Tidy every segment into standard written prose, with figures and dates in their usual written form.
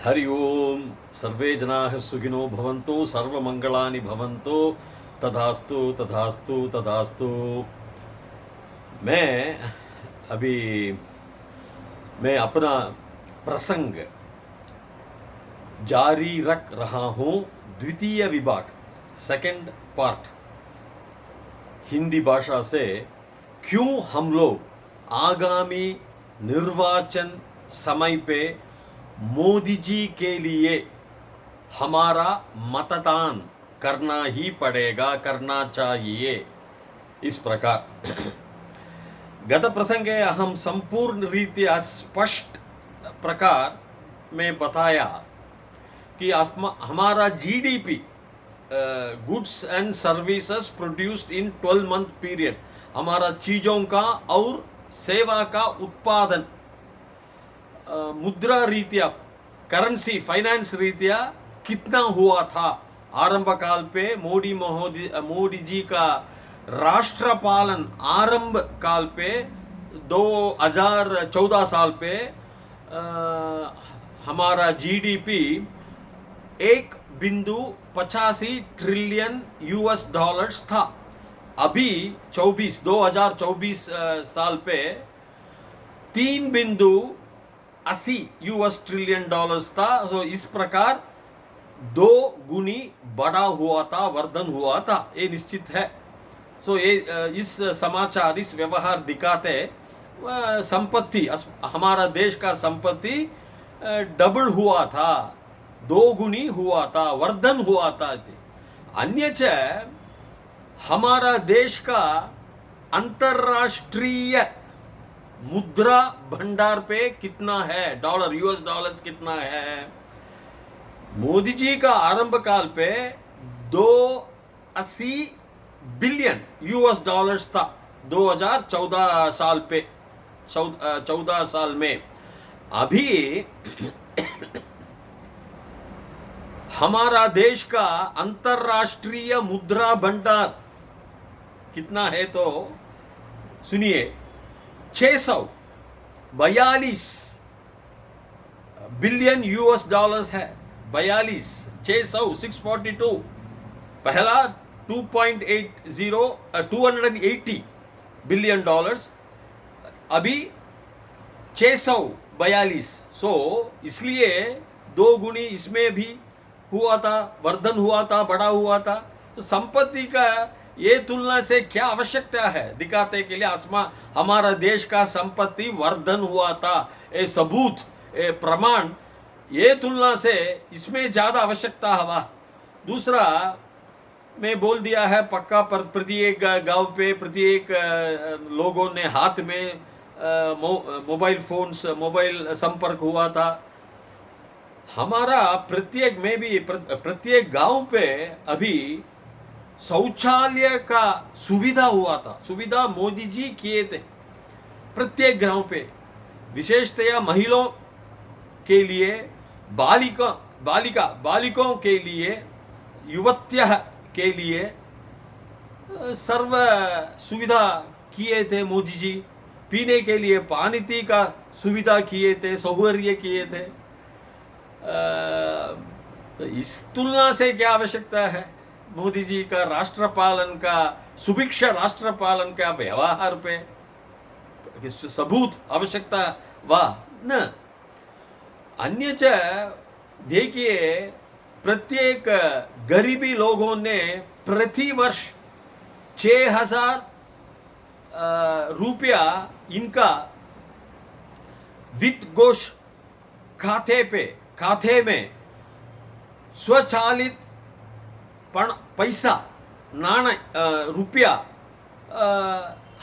हरि ओम। सर्वे जनाः सुखिनो भवन्तु, सर्वमंगलानि भवन्तु। तथास्तु तथास्तु तथास्तु। मैं अभी मैं अपना प्रसंग जारी रख रहा हूँ। द्वितीय विभाग, सेकंड पार्ट, हिंदी भाषा से। क्यों हम लोग आगामी निर्वाचन समय पे मोदी जी के लिए हमारा मतदान करना ही पड़ेगा, करना चाहिए। इस प्रकार गत प्रसंगे अहम संपूर्ण रीत्या स्पष्ट प्रकार में बताया कि हमारा GDP, goods and services produced in 12 month period, हमारा चीजों का और सेवा का उत्पादन मुद्रा रीत्या, करेंसी फाइनेंस रीत्या कितना हुआ था। आरंभ काल पे मोदी जी का राष्ट्र पालन आरंभ काल पे 2014 साल पे हमारा जीडीपी 1.85 ट्रिलियन यूएस डॉलर्स था। अभी 2024 साल पे 3.80 यूएस ट्रिलियन डॉलर्स था। तो इस प्रकार 2 गुनी बढ़ा हुआ था, वर्धन हुआ था, ये निश्चित है। सो ये इस समाचार, इस व्यवहार दिखाते संपत्ति, हमारा देश का संपत्ति डबल हुआ था, 2 गुनी हुआ था, वर्धन हुआ था। अन्यच हमारा देश का अंतरराष्ट्रीय मुद्रा भंडार पे कितना है, डॉलर, यूएस डॉलर्स कितना है। मोदी जी का आरंभ काल पे 280 बिलियन यूएस डॉलर्स था 2014 साल पे, 14 साल में। अभी हमारा देश का अंतरराष्ट्रीय मुद्रा भंडार कितना है तो सुनिए, 642 बिलियन यूएस डॉलर्स है। 642। पहला 280 बिलियन डॉलर्स, अभी 642। सो इसलिए 2 गुनी इसमें भी हुआ था, वर्धन हुआ था, बड़ा हुआ था। तो संपत्ति का ये तुलना से क्या आवश्यकता है दिखाते के लिए, हमारा देश का संपत्ति वर्धन हुआ था, ये सबूत, ये प्रमाण, ये तुलना से इसमें ज्यादा आवश्यकता हवा। दूसरा मैं बोल दिया है पक्का, पर प्रत्येक गांव पे प्रत्येक लोगों ने हाथ में मोबाइल फोन्स, मोबाइल संपर्क हुआ था। हमारा प्रत्येक में भी प्रत्येक गांव पे अभी शौचालय का सुविधा हुआ था, सुविधा मोदी जी किए थे प्रत्येक गांव पे, विशेषतया महिलाओं के लिए, बालिकों के लिए, युवत्य के लिए सर्व सुविधा किए थे मोदी जी। पीने के लिए पानी का सुविधा किए थे, सौकर्य किए थे। इस तुलना से क्या आवश्यकता है मोदी जी का राष्ट्रपालन का, सुभिक्षा राष्ट्रपालन का व्यवहार पे सबूत आवश्यकता वाह न। अन्यच देखिए, प्रत्येक गरीबी लोगों ने प्रति वर्ष 6,000 रुपया इनका वित्त कोष खाते में स्वचालित पैसा, नाणय, रुपया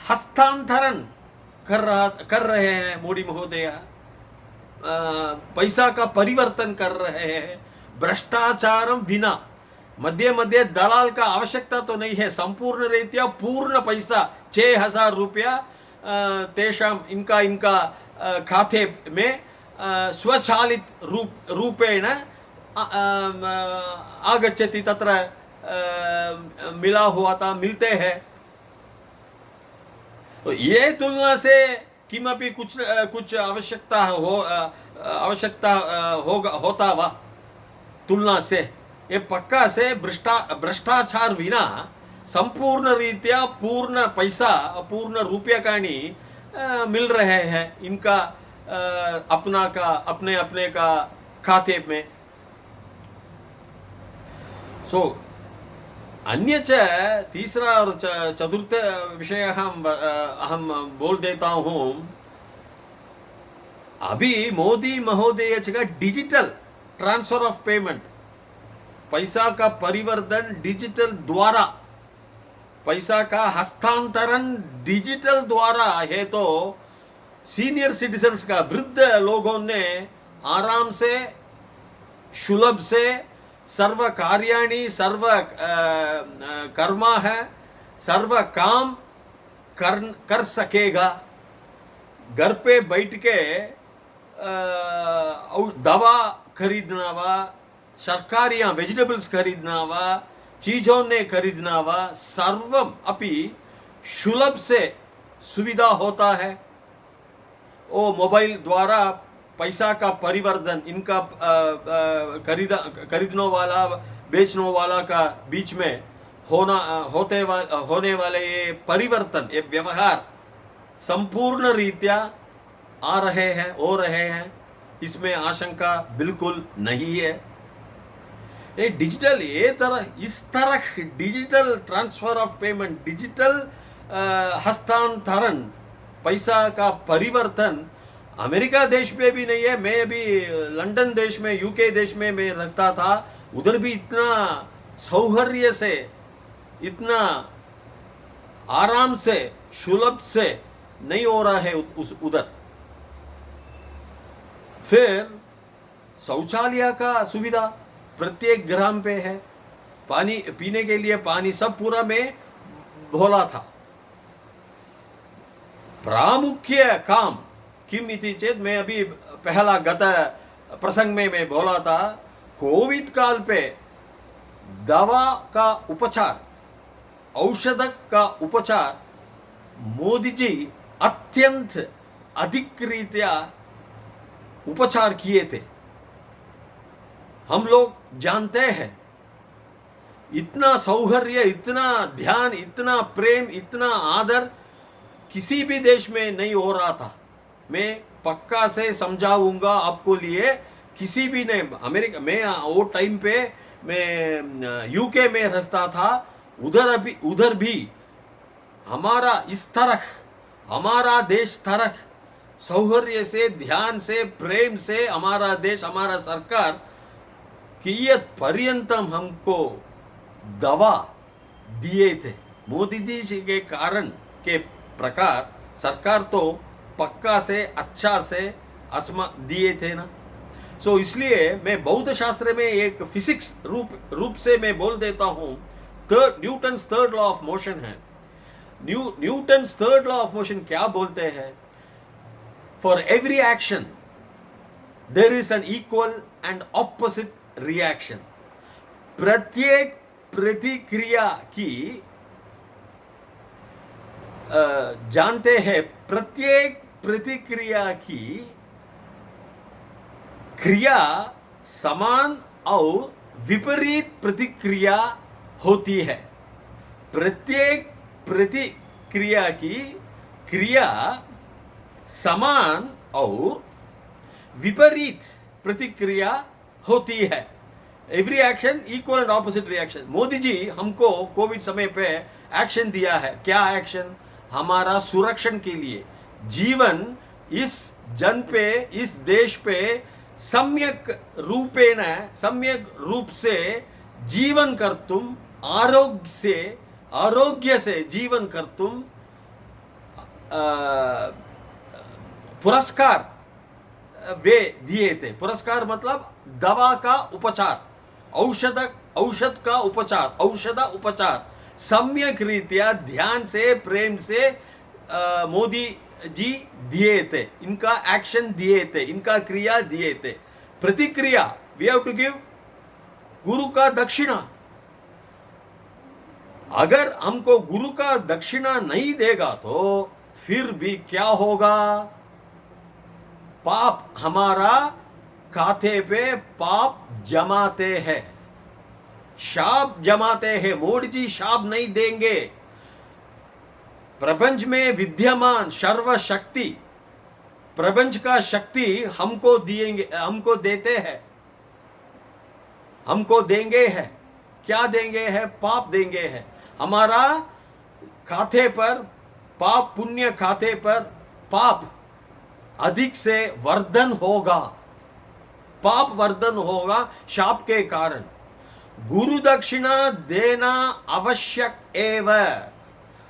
हस्तांतरण कर रहे हैं मोदी महोदय। पैसा का परिवर्तन कर रहे हैं भ्रष्टाचार विना। मध्य मध्य दलाल का आवश्यकता तो नहीं है, संपूर्ण रीत्या पूर्ण पैसा 6,000 रुपया तेषाम इनका खाते में स्वचालित रूपेण आगच्छति, तत्र मिला हुआ था, मिलते हैं। तो ये तुलना से किमपि कुछ आवश्यकता हो आवश्यकता होता वा तुलना से, ये पक्का से भ्रष्टाचार विना संपूर्ण रीत्या पूर्ण पैसा पूर्ण रुपये मिल रहे हैं इनका अपने अपने का खाते में। सो अन्य तीसरा और चतुर्थ विषय अहम बोल देता हूँ। अभी मोदी महोदय का डिजिटल ट्रांसफर ऑफ पेमेंट, पैसा का परिवर्तन डिजिटल द्वारा, पैसा का हस्तांतरण डिजिटल द्वारा है, तो सीनियर सिटीजन्स का वृद्ध लोगों ने आराम से सुलभ से सर्व कार्याणि सर्व कर्मा है सर्व काम कर सकेगा। घर पे बैठ के दवा खरीदना वा, सरकारियाँ वेजिटेबल्स खरीदना वा, चीज़ों ने खरीदना वा, सर्वम अपि सुलभ से सुविधा होता है। वो मोबाइल द्वारा पैसा का परिवर्तन इनका खरीदने वाला बेचने वाला का बीच में होने वाले ये परिवर्तन, ये व्यवहार संपूर्ण रीत्या आ रहे हैं, हो रहे हैं, इसमें आशंका बिल्कुल नहीं है। ये डिजिटल इस तरह digital transfer of payment, digital हस्तांतरण, पैसा का परिवर्तन अमेरिका देश में भी नहीं है। मैं अभी लंदन देश में, यूके देश में मैं रहता था, उधर भी इतना सौहार्द से, इतना आराम से, सुलभ से नहीं हो रहा है उधर। फिर शौचालय का सुविधा प्रत्येक ग्राम पे है, पानी पीने के लिए पानी सब पूरा में भोला था। प्रामुख्य काम किम इति चेत, मैं अभी पहला गत प्रसंग में मैं बोला था, कोविड काल पे दवा का उपचार, औषध का उपचार मोदी जी अत्यंत अधिक रीत्या उपचार किए थे। हम लोग जानते हैं, इतना सौहार्द, इतना ध्यान, इतना प्रेम, इतना आदर किसी भी देश में नहीं हो रहा था। मैं पक्का से समझाऊंगा आपको लिए, किसी भी ने अमेरिका में वो टाइम पे मैं यूके में रहता था, उधर भी हमारा इस तरह, हमारा देश तरह सौहार्द से, ध्यान से, प्रेम से हमारा देश, हमारा सरकार कियत पर्यंतम हमको दवा दिए थे। मोदी जी के कारण के प्रकार सरकार तो पक्का से, अच्छा से आसमा दिए थे ना। सो इसलिए मैं बौद्ध शास्त्र में एक फिजिक्स रूप से मैं बोल देता हूँ, Newton's third law of motion है। Newton's third law of motion क्या बोलते हैं? For every action there is an equal and opposite reaction. प्रत्येक प्रतिक्रिया की जानते हैं, प्रत्येक प्रतिक्रिया की क्रिया समान और विपरीत प्रतिक्रिया होती है। प्रत्येक प्रतिक्रिया की क्रिया समान और विपरीत प्रतिक्रिया होती है। Every action equal and opposite reaction. Modi ji हमको कोविड समय पे एक्शन दिया है। क्या एक्शन? हमारा सुरक्षण के लिए, जीवन इस जन पे, इस देश पे सम्यक रूप से जीवन कर तुम, आरोग्य से जीवन कर तुम पुरस्कार वे दिए थे। पुरस्कार मतलब दवा का उपचार, औषध का उपचार, औषध उपचार सम्यक रीत्या, ध्यान से, प्रेम से मोदी जी दिए थे। इनका एक्शन दिए थे, इनका क्रिया दिए थे। प्रतिक्रिया, वी हैव टू गिव गुरु का दक्षिणा। अगर हमको गुरु का दक्षिणा नहीं देगा तो फिर भी क्या होगा? पाप हमारा खाते पे पाप जमाते हैं, शाप जमाते हैं। मोदी जी शाप नहीं देंगे। प्रपंच में विद्यमान सर्वशक्ति, प्रपंच का शक्ति हमको दिएंगे, हमको देते हैं, हमको देंगे है। क्या देंगे है? पाप देंगे है। हमारा खाते पर पाप, पुण्य खाते पर पाप अधिक से वर्धन होगा, पाप वर्धन होगा शाप के कारण। गुरु दक्षिणा देना आवश्यक एवं,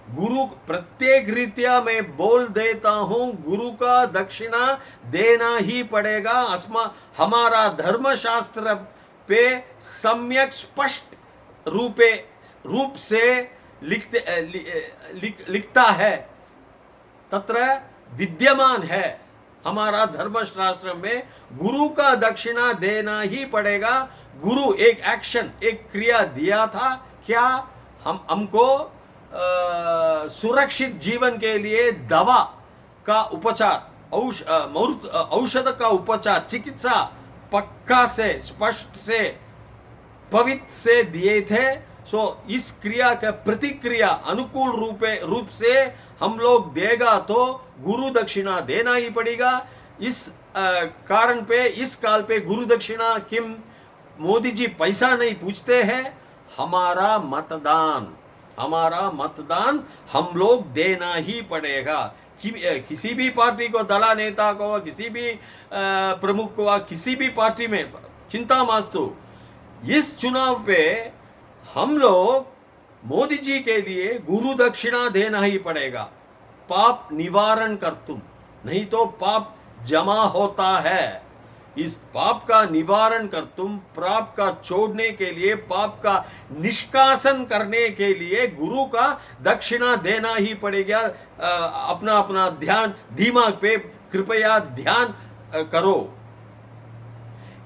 गुरु प्रत्येक रीत्या मैं बोल देता हूं, गुरु का दक्षिणा देना ही पड़ेगा। हमारा धर्मशास्त्र पे सम्यक स्पष्ट रूप से लिखता है, तत्र विद्यमान है। हमारा धर्मशास्त्र में गुरु का दक्षिणा देना ही पड़ेगा। गुरु एक एक्शन, एक क्रिया दिया था, क्या? हमको सुरक्षित जीवन के लिए दवा का उपचार, औषध का उपचार, चिकित्सा पक्का से, स्पष्ट से, पवित्र से दिए थे। इस क्रिया का प्रतिक्रिया अनुकूल रूप से हम लोग देगा तो गुरु दक्षिणा देना ही पड़ेगा। इस कारण पे, इस काल पे गुरु दक्षिणा किम? मोदी जी पैसा नहीं पूछते हैं, हमारा मतदान हम लोग देना ही पड़ेगा। किसी भी पार्टी को, दला नेता को, किसी भी प्रमुख को, किसी भी पार्टी में चिंता मास्तु, इस चुनाव पे हम लोग मोदी जी के लिए गुरु दक्षिणा देना ही पड़ेगा, पाप निवारण कर तुम, नहीं तो पाप जमा होता है। इस पाप का निवारण कर तुम, पाप का छोड़ने के लिए, पाप का निष्कासन करने के लिए गुरु का दक्षिणा देना ही पड़ेगा। अपना अपना ध्यान दिमाग पे कृपया ध्यान करो।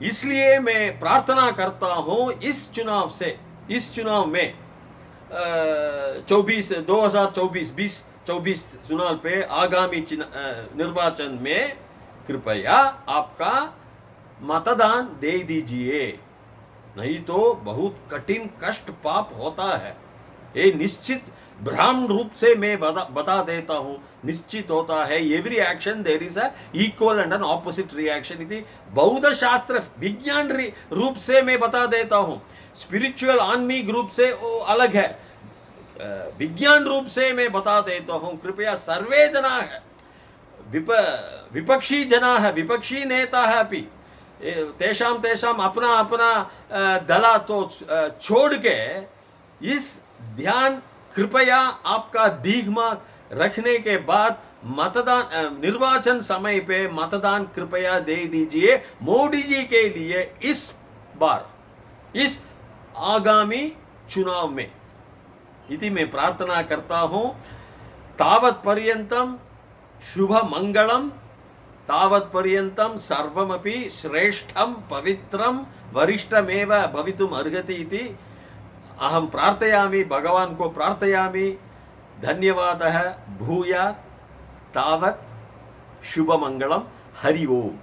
इसलिए मैं प्रार्थना करता हूं, इस चुनाव में 2024 चुनाव पे आगामी निर्वाचन में कृपया आपका मतदान दे दीजिए, नहीं तो बहुत कठिन कष्ट पाप होता है। ये निश्चित ब्राह्मण रूप से मैं बता देता हूं, निश्चित होता है। Every action there is a equal and an opposite reaction. इति बौद्ध शास्त्र विज्ञान रूप से मैं बता देता हूं। स्पिरिचुअल आत्मिक रूप से वो अलग है, विज्ञान रूप से मैं बता देता हूं। कृपया सर्वे जना है, विपक्षी जना है, विपक्षी नेता है अपनी, तेषाम अपना दला तो छोड़ के इस ध्यान कृपया आपका दिमाग रखने के बाद मतदान, निर्वाचन समय पे मतदान कृपया दे दीजिए मोदी जी के लिए। इस बार, इस आगामी चुनाव में इति मैं प्रार्थना करता हूं। तावत् पर्यंतम शुभ मंगलम, तावत् पर्यंतम सर्वमपि श्रेष्ठम पवित्रम वरिष्ठमेव भवितुम अर्हति इति अहम प्रार्थयामि, भगवान को प्रार्थयामि। धन्यवादः भूयात्। तावत् शुभ मंगलम। हरि ओम।